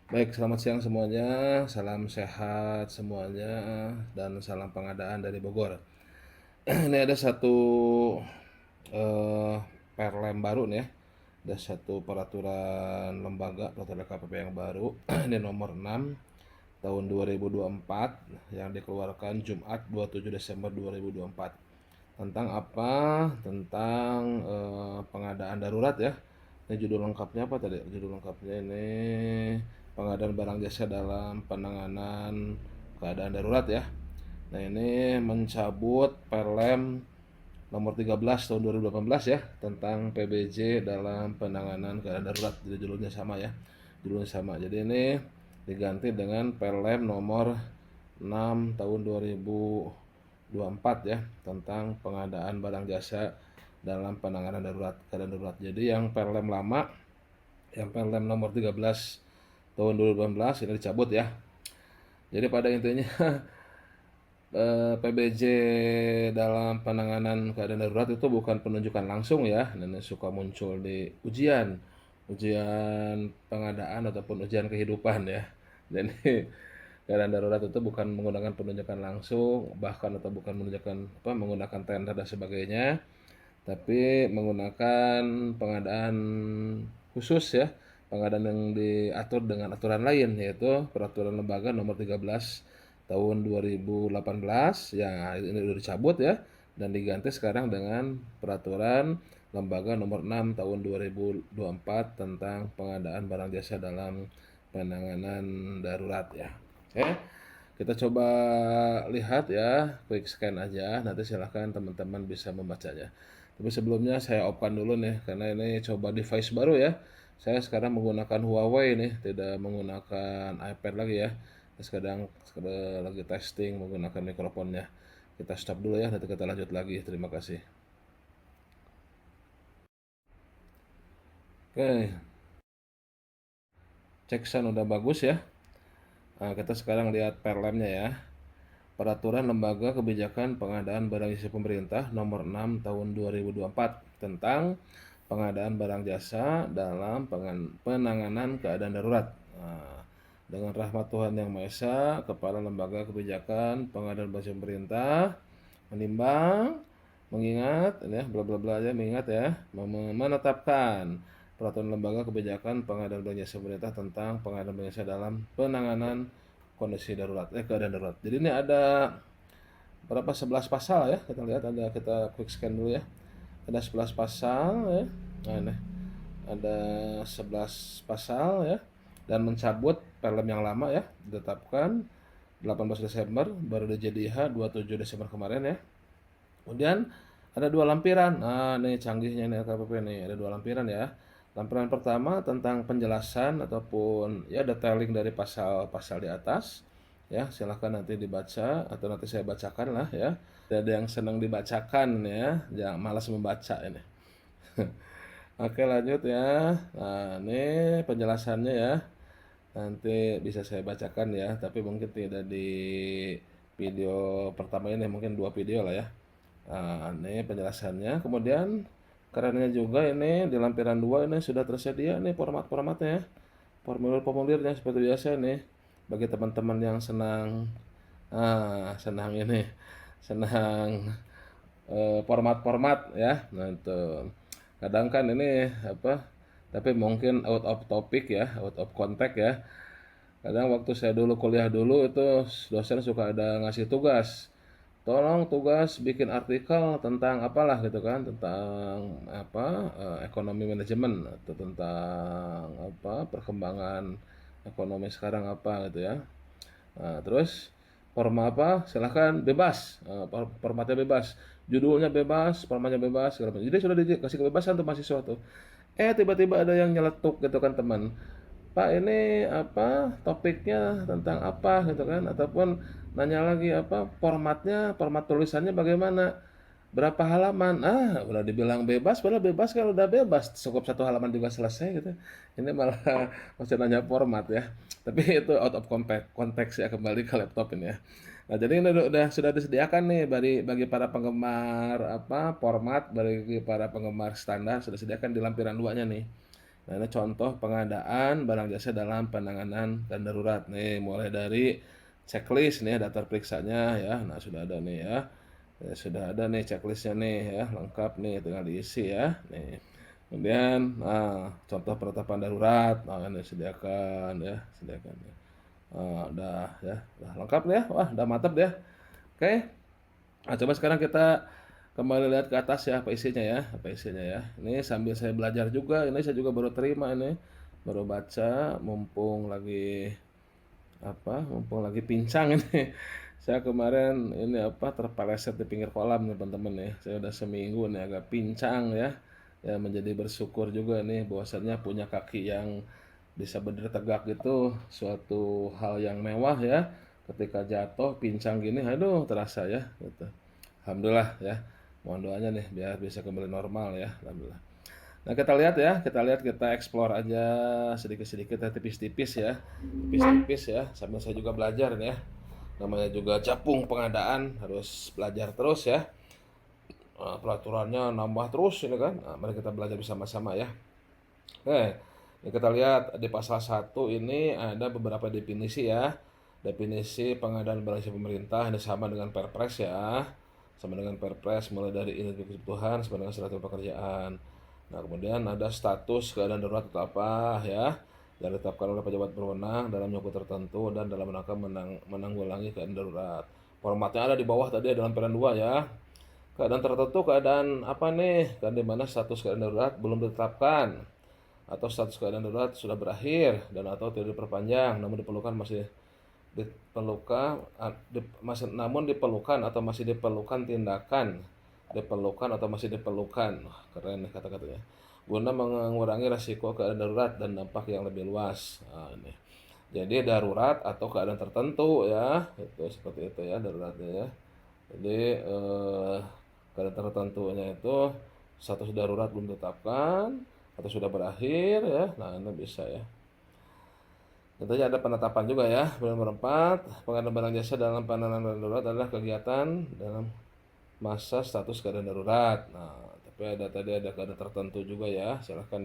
Baik, selamat siang semuanya. Salam sehat semuanya dan salam pengadaan dari Bogor. Ini ada satu eh, perlem baru nih ya. Ada satu peraturan lembaga, peraturan KPP yang baru. Ini nomor 6 tahun 2024 yang dikeluarkan Jumat 27 Desember 2024. Tentang apa? Tentang pengadaan darurat ya. Ini judul lengkapnya apa tadi? Judul lengkapnya ini pengadaan barang jasa dalam penanganan keadaan darurat ya. Nah, ini mencabut Perlem nomor 13 tahun 2018 ya tentang PBJ dalam penanganan keadaan darurat. Jadi judulnya sama ya. Judulnya sama. Jadi ini diganti dengan Perlem nomor 6 tahun 2024 ya tentang pengadaan barang jasa dalam penanganan darurat keadaan darurat. Jadi yang Perlem lama, yang Perlem nomor 13 tahun 2018 ini dicabut ya. Jadi pada intinya PBJ dalam penanganan keadaan darurat itu bukan penunjukan langsung ya, dan suka muncul di ujian, ujian pengadaan ataupun ujian kehidupan ya. Jadi keadaan darurat itu bukan menggunakan penunjukan langsung, bahkan atau bukan menggunakan tender dan sebagainya, tapi menggunakan pengadaan khusus ya, pengadaan yang diatur dengan aturan lain yaitu Peraturan Lembaga Nomor 13 Tahun 2018 ya, ini sudah dicabut ya dan diganti sekarang dengan Peraturan Lembaga Nomor 6 Tahun 2024 tentang pengadaan barang jasa dalam penanganan darurat ya. Oke. Kita coba lihat ya, quick scan aja, nanti silahkan teman-teman bisa membacanya. Tapi sebelumnya saya off-kan dulu nih, karena ini coba device baru ya. Saya sekarang menggunakan Huawei nih, tidak menggunakan iPad lagi ya. Sekarang lagi testing menggunakan mikrofonnya. Kita stop dulu ya, nanti kita lanjut lagi. Terima kasih. Oke, cek sound udah bagus ya. Nah, kita sekarang lihat perlemnya ya. Peraturan Lembaga Kebijakan Pengadaan Barang Jasa Pemerintah Nomor 6 Tahun 2024 tentang pengadaan barang jasa dalam penanganan keadaan darurat. Nah, dengan rahmat Tuhan Yang Maha Esa, Kepala Lembaga Kebijakan Pengadaan Barang Jasa Pemerintah menimbang, mengingat, ya, bla bla bla aja, mengingat ya, menetapkan Peraturan Lembaga Kebijakan Pengadaan Barang Jasa Pemerintah tentang pengadaan barang jasa dalam penanganan kondisi darurat, keadaan darurat. Jadi ini ada berapa, 11 pasal ya, kita lihat, ada, kita quick scan dulu ya, ada 11 pasal ya. Nah ini ada 11 pasal ya, dan mencabut Perlem yang lama ya, ditetapkan 18 Desember, baru DJDH 27 Desember kemarin ya. Kemudian ada dua lampiran. Nah, ini canggihnya ini LKPP nih, ada dua lampiran ya. Lampiran pertama tentang penjelasan ataupun ya detailing dari pasal-pasal di atas. Ya, silahkan nanti dibaca atau nanti saya bacakan lah ya. Ada yang senang dibacakan ya, jangan malas membaca ini. Oke, lanjut ya. Nah, ini penjelasannya ya. Nanti bisa saya bacakan ya, tapi mungkin tidak di video pertama ini, mungkin dua video lah ya. Nah, ini penjelasannya. Kemudian kerennya juga ini di lampiran 2 ini sudah tersedia nih format-formatnya ya. Formulir-formulirnya seperti biasa nih. Bagi teman-teman yang senang senang ini, senang format-format ya. Nah, itu. Kadang kan ini apa? Tapi mungkin out of topic ya, out of context ya. Kadang waktu saya dulu kuliah dulu itu dosen suka ada ngasih tugas. Tolong tugas bikin artikel tentang apalah gitu kan, tentang apa, ekonomi manajemen atau tentang apa, perkembangan ekonomi sekarang apa gitu ya. Nah, terus format apa? Silahkan bebas, formatnya bebas, judulnya bebas, formatnya bebas, segala macam. Jadi sudah dikasih kebebasan tuh mahasiswa tuh. Tiba-tiba ada yang nyeletuk gitu kan teman. Pak ini apa topiknya tentang apa gitu kan, ataupun nanya lagi apa formatnya, format tulisannya bagaimana, berapa halaman, udah dibilang bebas, padahal bebas kalau udah bebas cukup satu halaman juga selesai gitu. Ini malah masih nanya format ya, tapi itu out of konteks ya, kembali ke laptop ini ya. Nah, jadi ini udah sudah disediakan nih bagi para penggemar apa format, bagi para penggemar standar sudah disediakan di lampiran 2-nya nih. Nah, ini contoh pengadaan barang jasa dalam penanganan dan darurat. Nih, mulai dari checklist nih, daftar periksanya ya. Nah, sudah ada nih ya. Sudah ada nih checklistnya nih ya, lengkap nih, tinggal diisi ya. Nih. Kemudian, nah, contoh penetapan darurat, nah, ini sediakan ya, sediakan ya. Udah ya, udah lengkap ya. Wah, udah mantap deh. Oke. Nah, coba sekarang kita kembali lihat ke atas ya, apa isinya ya, apa isinya ya. Ini sambil saya belajar juga, ini saya juga baru terima ini, baru baca, mumpung lagi pincang ini. Saya kemarin ini terpeleset di pinggir kolam nih teman-teman ya. Saya udah seminggu nih agak pincang ya. Ya menjadi bersyukur juga nih bahwasannya punya kaki yang bisa berdiri tegak gitu suatu hal yang mewah ya. Ketika jatuh pincang gini, aduh terasa ya gitu. Alhamdulillah ya. Mohon doanya nih biar bisa kembali normal ya. Alhamdulillah. Nah, kita explore aja sedikit-sedikit ya, tipis-tipis ya. Tipis-tipis ya, sambil saya juga belajar nih ya. Namanya juga capung pengadaan, harus belajar terus ya. Peraturannya nambah terus ini kan. Nah, mari kita belajar bersama-sama ya. Oke, ini kita lihat di pasal 1 ini ada beberapa definisi ya. Definisi pengadaan barang jasa pemerintah ini sama dengan Perpres ya. Sama dengan Perpres mulai dari unit kebutuhan sama dengan surat pekerjaan. Nah, kemudian ada status keadaan darurat atau apa ya, yang ditetapkan oleh pejabat berwenang dalam waktu tertentu dan dalam rangka menanggulangi keadaan darurat. Formatnya ada di bawah tadi dalam lampiran 2 ya. Keadaan tertentu, keadaan apa nih? Kan di mana status keadaan darurat belum ditetapkan atau status keadaan darurat sudah berakhir dan atau tidak diperpanjang namun diperlukan atau masih diperlukan tindakan Wah, keren nih kata-katanya, guna mengurangi resiko keadaan darurat dan dampak yang lebih luas. Nah, ini jadi darurat atau keadaan tertentu ya, itu seperti itu ya daruratnya ya. Jadi keadaan tertentunya itu status darurat belum ditetapkan atau sudah berakhir ya. Nah, ini bisa ya. Tentunya ada penetapan juga ya. Nomor 4, pengadaan barang jasa dalam penanganan darurat adalah kegiatan dalam masa status keadaan darurat. Nah, tapi tadi ada keadaan tertentu juga ya. Silahkan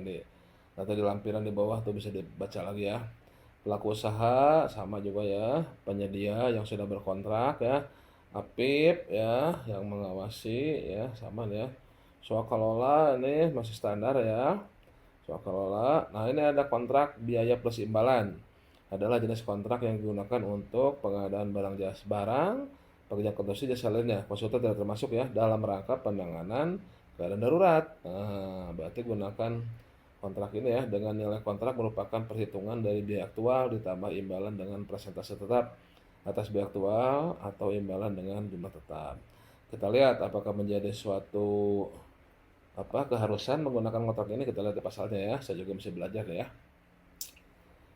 nanti di lampiran di bawah tuh bisa dibaca lagi ya. Pelaku usaha sama juga ya. Penyedia yang sudah berkontrak ya. APIP ya yang mengawasi ya sama ya. Swakalola ini masih standar ya. Swakalola. Nah, ini ada kontrak biaya plus imbalan. Adalah jenis kontrak yang digunakan untuk pengadaan barang jasa pekerjaan konstruksi jasa lainnya. Konsultan tidak termasuk ya dalam rangka penanganan keadaan darurat. Nah, berarti gunakan kontrak ini ya dengan nilai kontrak merupakan perhitungan dari biaya aktual ditambah imbalan dengan persentase tetap atas biaya aktual atau imbalan dengan jumlah tetap. Kita lihat apakah menjadi suatu keharusan menggunakan kontrak ini, kita lihat di pasalnya ya. Saya juga mesti belajar ya.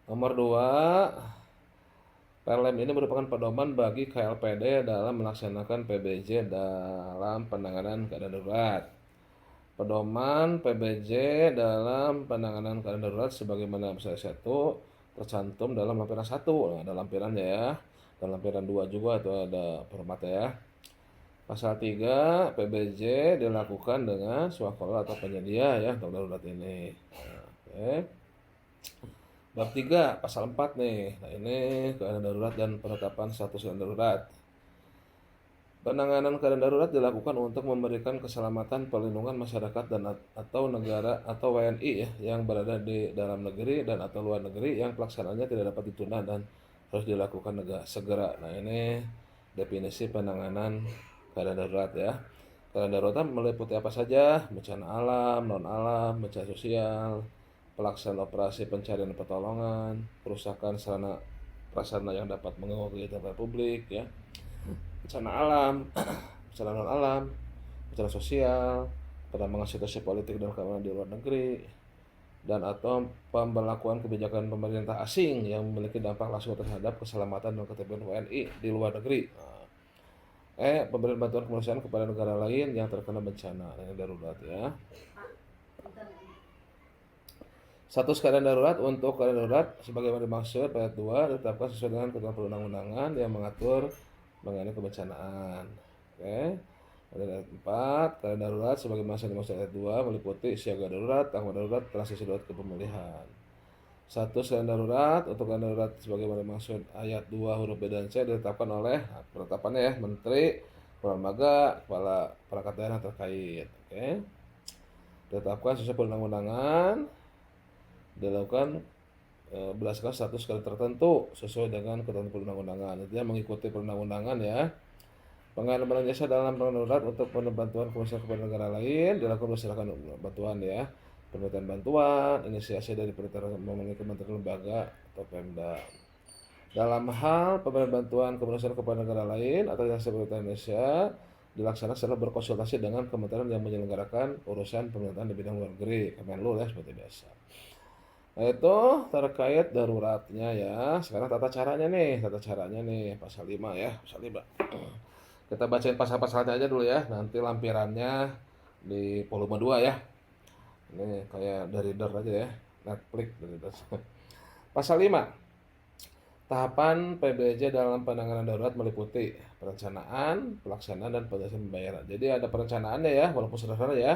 Nomor 2, PLM ini merupakan pedoman bagi KLPD dalam melaksanakan PBJ dalam penanganan keadaan darurat. Pedoman PBJ dalam penanganan keadaan darurat sebagaimana pasal 1 tercantum dalam lampiran 1. Nah, ada lampirannya ya. Dalam lampiran 2 juga itu ada formatnya ya. Pasal 3, PBJ dilakukan dengan swakalola atau penyedia ya untuk darurat ini. Nah, oke. Bab 3, pasal 4 nih. Nah, ini keadaan darurat dan penetapan status keadaan darurat. Penanganan keadaan darurat dilakukan untuk memberikan keselamatan perlindungan masyarakat dan atau negara atau WNI ya yang berada di dalam negeri dan atau luar negeri yang pelaksanaannya tidak dapat ditunda dan harus dilakukan segera. Nah, ini definisi penanganan keadaan darurat ya. Keadaan darurat meliputi apa saja? Bencana alam, non alam, bencana sosial, pelaksanaan operasi pencarian dan pertolongan, kerusakan sarana prasarana yang dapat mengganggu kegiatan publik ya, bencana alam, bencana non alam, bencana sosial, penambangan situasi politik dan keamanan di luar negeri, dan atau pemberlakuan kebijakan pemerintah asing yang memiliki dampak langsung terhadap keselamatan dan ketertiban WNI di luar negeri. Pemberian bantuan kemanusiaan kepada negara lain yang terkena bencana darurat ya. Status keadaan darurat untuk keadaan darurat sebagaimana dimaksud ayat 2 ditetapkan sesuai dengan ketentuan perundang-undangan yang mengatur mengenai kebencanaan. Oke. Kemudian ayat 4, keadaan darurat sebagai masa dimaksud ayat 2 meliputi siaga darurat, tanggap darurat, transisi darurat ke pemulihan. 1. Keadaan darurat. Untuk keadaan darurat sebagaimana dimaksud ayat 2 huruf B dan C ditetapkan oleh penetapannya ya Menteri, Kepala Lembaga, Kepala Perangkat Daerah terkait. Oke. Ditetapkan sesuai perundang-undangan, dilakukan berdasarkan status skala tertentu sesuai dengan ketentuan perundang-undangan. Intinya mengikuti perundang-undangan ya. Pengadaan barang jasa dalam perangkat darurat untuk bantuan komersial kepada negara lain dilakukan berdasarkan bantuan ya. Permintaan bantuan, inisiasi dari memiliki kementerian lembaga atau Pemda. Dalam hal pemberian bantuan komersial kepada negara lain atau jasa pemerintah Indonesia dilaksanakan setelah berkonsultasi dengan kementerian yang menyelenggarakan urusan pemerintahan di bidang luar negeri, Kemenlu ya seperti biasa. Nah itu terkait daruratnya ya. Sekarang tata caranya nih, pasal 5 ya, pasal 5. Kita bacain pasal-pasalnya aja dulu ya, nanti lampirannya di volume 2 ya. Ini kayak dari reader aja ya, Netflix dari reader. Pasal 5. Tahapan PBJ dalam penanganan darurat meliputi perencanaan, pelaksanaan, dan penyelesaian pembayaran. Jadi ada perencanaannya ya, walaupun sederhana ya.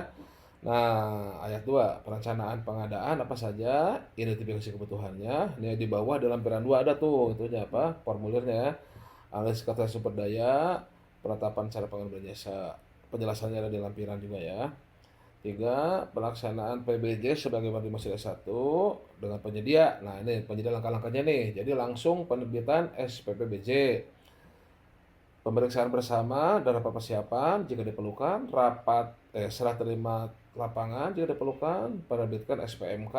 Nah, ayat 2, perencanaan pengadaan apa saja, identifikasi kebutuhannya. Ini di bawah dalam lampiran 2 ada tuh, itunya apa? Formulirnya ya. Analisis kata sumber daya, penetapan cara pengambilan jasa. Penjelasannya ada di lampiran juga ya. 3. Pelaksanaan PBJ sebagaimana dimaksud ayat 1 dengan penyedia. Nah, ini penyedia langkah-langkahnya nih. Jadi langsung penerbitan SPPBJ. Pemeriksaan bersama dan rapat persiapan jika diperlukan, serah terima lapangan jika diperlukan, penerbitkan SPMK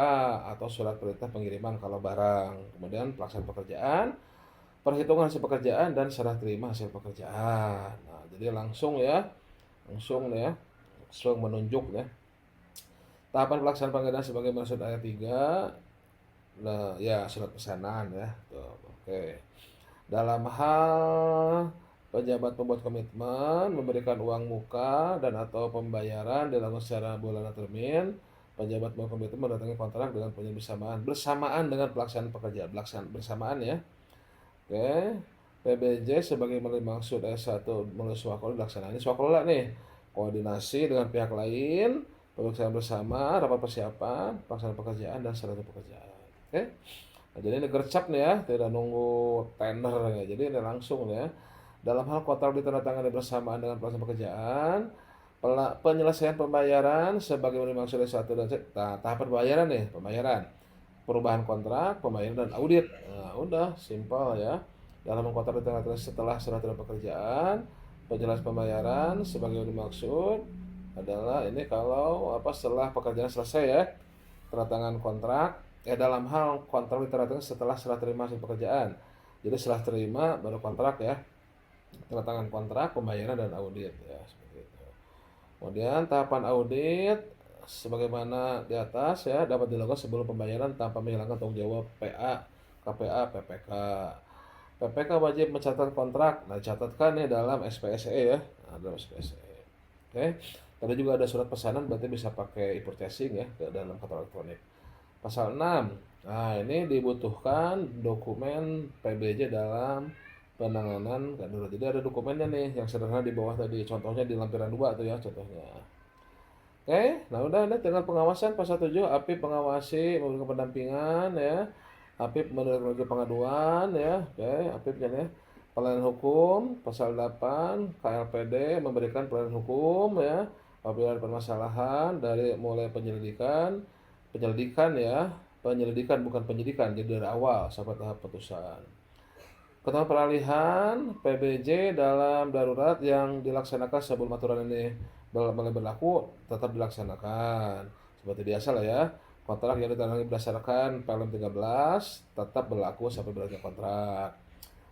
atau surat perintah pengiriman kalau barang. Kemudian pelaksanaan pekerjaan, perhitungan hasil pekerjaan dan serah terima hasil pekerjaan. Nah, jadi langsung menunjuk ya. Tahapan pelaksanaan pengadaan sebagai maksud ayat 3, nah ya surat pesanan ya. Tuh, oke. Dalam hal pejabat pembuat komitmen memberikan uang muka dan atau pembayaran dilakukan secara bulanan termin, pejabat pembuat komitmen mendatangi kontrak dengan penyedia bersamaan dengan pelaksanaan pekerjaan bersamaan ya. Oke. PBJ sebagai dimaksud ayat 1 melalui swakol dilaksanakan. Ini swakola nih, koordinasi dengan pihak lain, pemeriksaan bersama, rapat persiapan, pelaksanaan pekerjaan dan serata pekerjaan. Oke. Nah, jadi ini gercep nih ya, tidak nunggu tender ya. Jadi ini langsung ya. Dalam hal kontrak ditandatangani bersamaan dengan pelaksanaan pekerjaan, penyelesaian pembayaran sebagaimana dimaksud ayat 1 dan tahap pembayaran nih, pembayaran, perubahan kontrak, pembayaran dan audit. Nah, udah simpel ya. Dalam kontrak ditandatangani setelah serah terima pekerjaan, penjelasan pembayaran sebagaimana dimaksud adalah ini kalau setelah pekerjaan selesai ya, tanda tangan kontrak dalam hal kontrak ditandatangani setelah serah terima hasil pekerjaan. Jadi serah terima baru kontrak ya, tanda tangan kontrak, pembayaran dan audit ya seperti itu. Kemudian tahapan audit sebagaimana di atas ya dapat dilakukan sebelum pembayaran tanpa menghilangkan tanggung jawab PA, KPA, PPK. PPK wajib mencatat kontrak. Nah, catatkan ya dalam SPSE ya. Nah, dalam SPSE. Oke. Tadi juga ada surat pesanan, berarti bisa pakai e-purchasing ya ke dalam katalog elektronik. Pasal 6. Nah, ini dibutuhkan dokumen PBJ dalam penanganan darurat. Jadi ada dokumennya nih yang sederhana di bawah tadi. Contohnya di lampiran 2 tuh ya contohnya. Oke, nah udah ada tinggal pengawasan pasal 7, APIP mengawasi, memberikan pendampingan ya. APIP menerima pengaduan ya. Oke, APIP-nya ya. Pelayanan hukum pasal 8, KLPD memberikan pelayanan hukum ya. Apabila ada permasalahan dari mulai penyelidikan ya, penyelidikan bukan penyidikan, jadi dari awal sampai tahap putusan. Ketentuan peralihan PBJ dalam darurat yang dilaksanakan sebelum aturan ini mulai berlaku tetap dilaksanakan seperti biasa lah ya. Kontrak yang ditandatangani berdasarkan PLM 13 tetap berlaku sampai berakhirnya kontrak.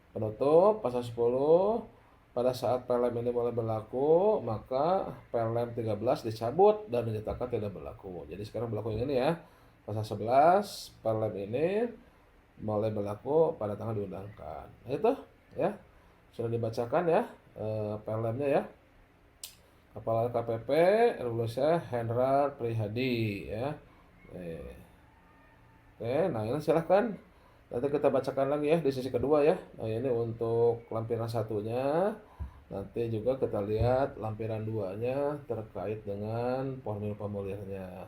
Penutup pasal 10, pada saat PLM ini mulai berlaku maka PLM 13 dicabut dan dinyatakan tidak berlaku. Jadi sekarang berlaku yang ini ya. Pasal 11 PLM ini mulai berlaku pada tanggal diundangkan. Nah, itu ya sudah dibacakan ya PLM-nya ya. Kepala KPP Revolusi Hendrar Prihadi ya. Oke, nah ini silahkan nanti kita bacakan lagi ya di sesi kedua ya. Nah ini untuk lampiran satunya. Nanti juga kita lihat lampiran 2-nya terkait dengan formil-formulirnya.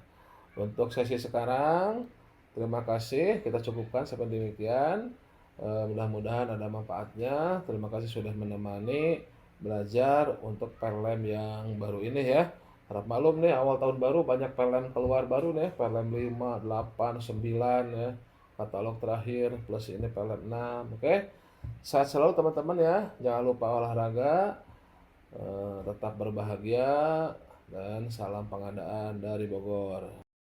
Untuk sesi sekarang, terima kasih. Kita cukupkan sampai demikian. Mudah-mudahan ada manfaatnya. Terima kasih sudah menemani belajar untuk Perlem yang baru ini ya. Harap maklum nih, awal tahun baru banyak Perlem keluar baru nih. Perlem 5, 8, 9 ya. Katalog terakhir plus ini Perlem 6. Oke. Sehat selalu teman-teman ya. Jangan lupa olahraga, tetap berbahagia, dan salam pengadaan dari Bogor.